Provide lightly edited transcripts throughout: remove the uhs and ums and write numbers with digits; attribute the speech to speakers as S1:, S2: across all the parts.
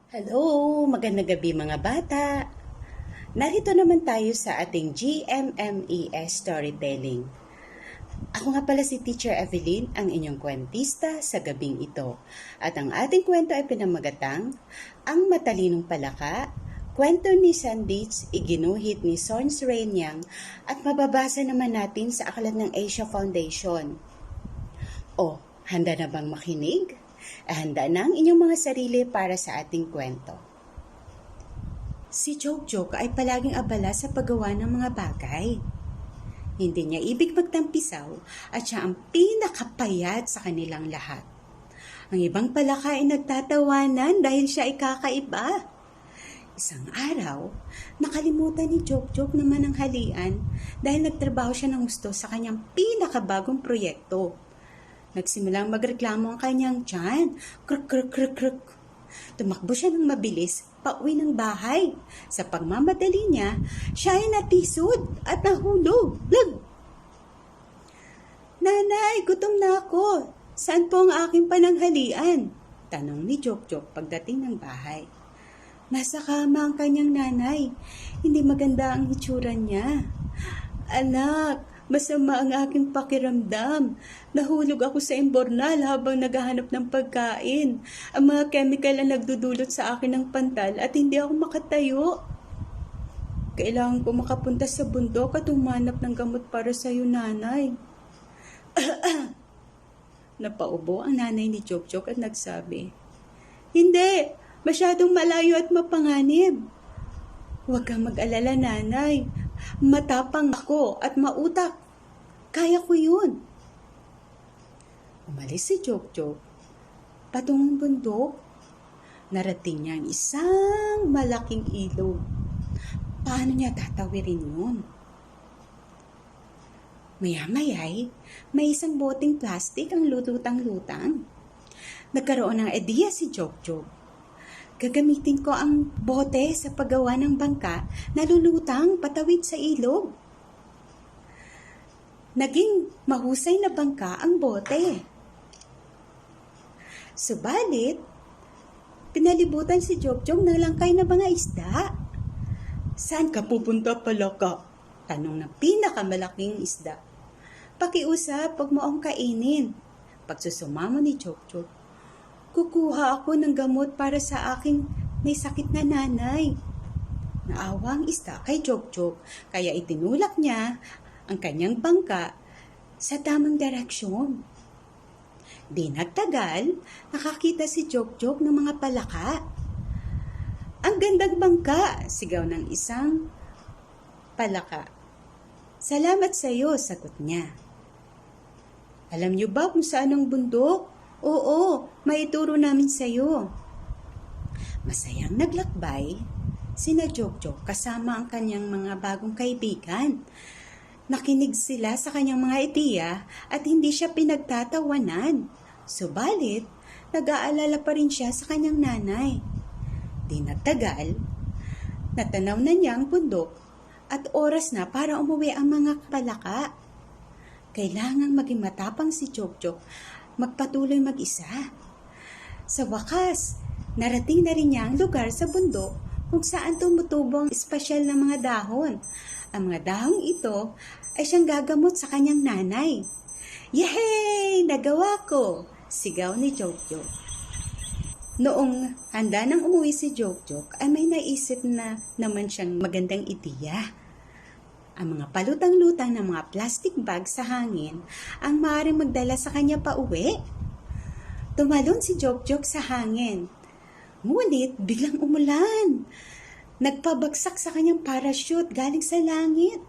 S1: Hello! Magandang gabi mga bata! Narito naman tayo sa ating GMMES Storytelling. Ako nga pala si Teacher Evelyn, ang inyong kwentista sa gabing ito. At ang ating kwento ay pinamagatang, Ang Matalinong Palaka, kwento ni Sandich, iginuhit ni Sons Renyang, at mababasa naman natin sa aklat ng Asia Foundation. O, handa na bang makinig? Handa na ang inyong mga sarili para sa ating kwento. Si Jok-Jok ay palaging abala sa paggawa ng mga bagay. Hindi niya ibig magtampisaw at siya ang pinakapayat sa kanilang lahat. Ang ibang palaka ay nagtatawanan dahil siya ay kakaiba. Isang araw, nakalimutan ni Jok-Jok naman ang halian dahil nagtrabaho siya ng gusto sa kanyang pinakabagong proyekto. Nagsimulang magreklamo ang kanyang tiyan. Kruk, kruk, kruk, kruk. Tumakbo siya ng mabilis, pauwi ng bahay. Sa pagmamadali niya, siya ay natisod at nahulog. Lag! Nanay, gutom na ako. Saan po ang aking pananghalian? Tanong ni Jok-Jok pagdating ng bahay. Nasa kama ang kanyang nanay. Hindi maganda ang itsura niya. Anak, masama ang aking pakiramdam. Nahulog ako sa imbornal habang naghahanap ng pagkain. Ang mga chemical ang nagdudulot sa akin ng pantal at hindi ako makatayo. Kailangan ko makapunta sa bundok at humanap ng gamot para sa iyo, nanay. Napaubo ang nanay ni Jok-Jok at nagsabi, Hindi! Masyadong malayo at mapanganib. Huwag kang mag-alala, nanay. Matapang ako at mautak. Kaya ko yun. Umalis si Jok-Jok. Patungong bundok. Narating niya ang isang malaking ilog. Paano niya tatawirin yun? Maya-maya'y may isang boteng plastik ang lututang-lutang. Nagkaroon ng ideya si Jok-Jok. Gagamitin ko ang bote sa paggawa ng bangka na lulutang patawid sa ilog. Naging mahusay na bangka ang bote. Subalit, pinalibutan si Jok-Jok ng langkay na mga isda. Saan ka pupunta, palaka? Tanong ng pinakamalaking isda. Pakiusap, pag mo akong kainin. Pagsusumamo ni Jok-Jok, kukuha ako ng gamot para sa aking may sakit na nanay. Naawa ang isda kay Jok-Jok, kaya itinulak niya ang kanyang bangka sa tamang direksyon. Di nagtagal, nakakita si Jok-Jok ng mga palaka. Ang gandang bangka, sigaw ng isang palaka. Salamat sa iyo, sagot niya. Alam niyo ba kung saan ang bundok? Oo, maituro namin sa iyo. Masayang naglakbay, sina Jok-Jok kasama ang kanyang mga bagong kaibigan. Nakinig sila sa kanyang mga ideya at hindi siya pinagtatawanan. Subalit, nag-aalala pa rin siya sa kanyang nanay. Di nagtagal, natanaw na niya ang bundok at oras na para umuwi ang mga palaka. Kailangang maging matapang si Jok-Jok, magpatuloy mag-isa. Sa wakas, narating na rin niya ang lugar sa bundok kung saan tumutubo ang espesyal na mga dahon. Ang mga dahong ito ay siyang gagamot sa kanyang nanay. Yehey! Nagawa ko! Sigaw ni Jok-Jok. Noong handa nang umuwi si Jok-Jok ay may naisip na naman siyang magandang ideya. Ang mga palutang-lutang ng mga plastic bag sa hangin ang maaaring magdala sa kanya pa uwi. Tumalon si Jok-Jok sa hangin. Ngunit biglang umulan. Nagpabagsak sa kanyang parachute galing sa langit.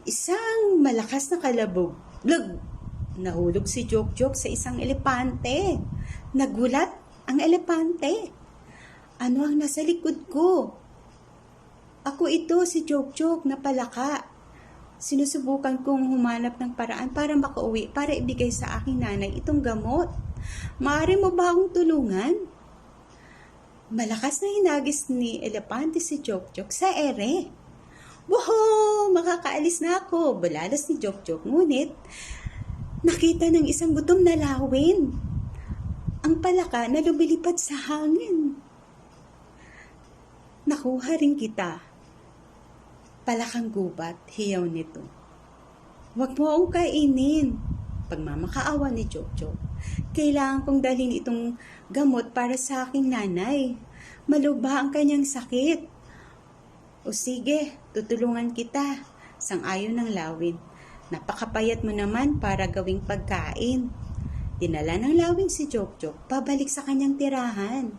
S1: Isang malakas na kalabog. Blug! Nahulog si Jok-Jok sa isang elepante. Nagulat ang elepante. Ano ang nasa likod ko? Ako ito, si Jok-Jok na palaka. Sinusubukan kong humanap ng paraan para makauwi para ibigay sa aking nanay itong gamot. Maaari mo ba akong tulungan? Malakas na hinagis ni elepante si Jok-Jok sa ere. Woohoo! Makakaalis na ako! Bulalas ni Jok-Jok, ngunit nakita ng isang gutom na lawin ang palaka na lumilipad sa hangin. Nakuha rin kita. Palakang gubat, hiyaw nito. Huwag mo akong kainin. Pagmamakaawa ni Jokjok. Kailangan kong dalhin itong gamot para sa aking nanay. Malubha ang kanyang sakit. O sige, tutulungan kita. Sang-ayon ng Lawin. Napakapayat mo naman para gawing pagkain. Dinala ng Lawin si Jokjok pabalik sa kanyang tirahan.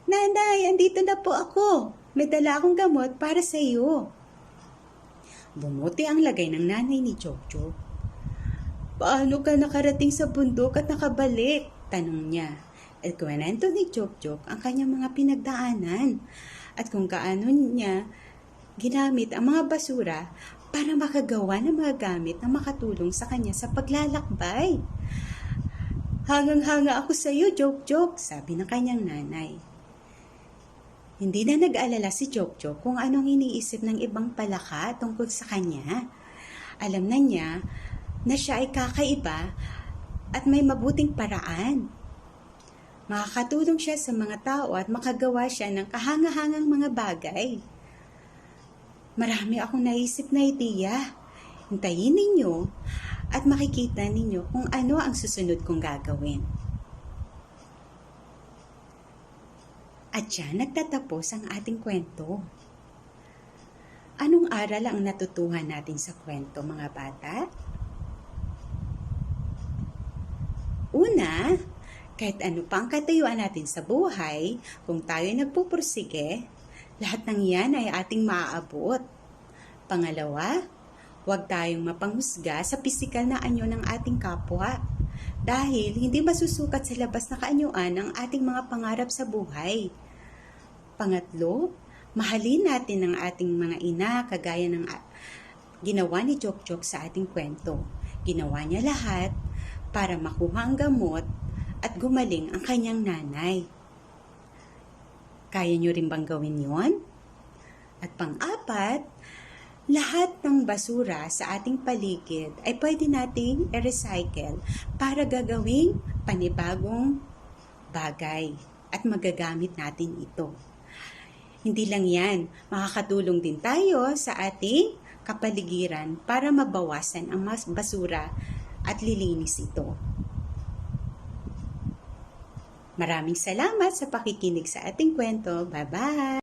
S1: Nanay, andito na po ako. May dala akong gamot para sa iyo. Bumuti ang lagay ng nanay ni Jokjok. Paano ka nakarating sa bundok at nakabalik? Tanong niya. At kwento ni Jokjok ang kanyang mga pinagdaanan at kung kaano niya ginamit ang mga basura para makagawa ng mga gamit na makatulong sa kanya sa paglalakbay. Hangang-hanga ako sa iyo, Jokjok, sabi ng kanyang nanay. Hindi na nag-alala si Jokjok kung anong iniisip ng ibang palaka tungkol sa kanya. Alam na niya na siya ay kakaiba at may mabuting paraan. Makakatulong siya sa mga tao at makagawa siya ng kahanga-hangang mga bagay. Marami akong naisip na ideya. Hintayin ninyo at makikita ninyo kung ano ang susunod kong gagawin. At dyan nagtatapos ang ating kwento. Anong aral ang natutuhan natin sa kwento, mga bata? Una, kahit ano pa ang katayuan natin sa buhay, kung tayo nagpupursige, lahat ng yan ay ating maaabot. Pangalawa, huwag tayong mapanghusga sa pisikal na anyo ng ating kapwa dahil hindi masusukat sa labas na kaanyuan ang ating mga pangarap sa buhay. Pangatlo, mahalin natin ang ating mga ina kagaya ng ginawa ni Jokjok sa ating kwento. Ginawa niya lahat para makuha ang gamot at gumaling ang kanyang nanay. Kaya niyo rin bang gawin yon? At pang-apat, lahat ng basura sa ating paligid ay pwede nating i-recycle para gagawing panibagong bagay at magagamit natin ito. Hindi lang yan, makakatulong din tayo sa ating kapaligiran para mabawasan ang basura at lilinis ito. Maraming salamat sa pakikinig sa ating kwento. Bye-bye!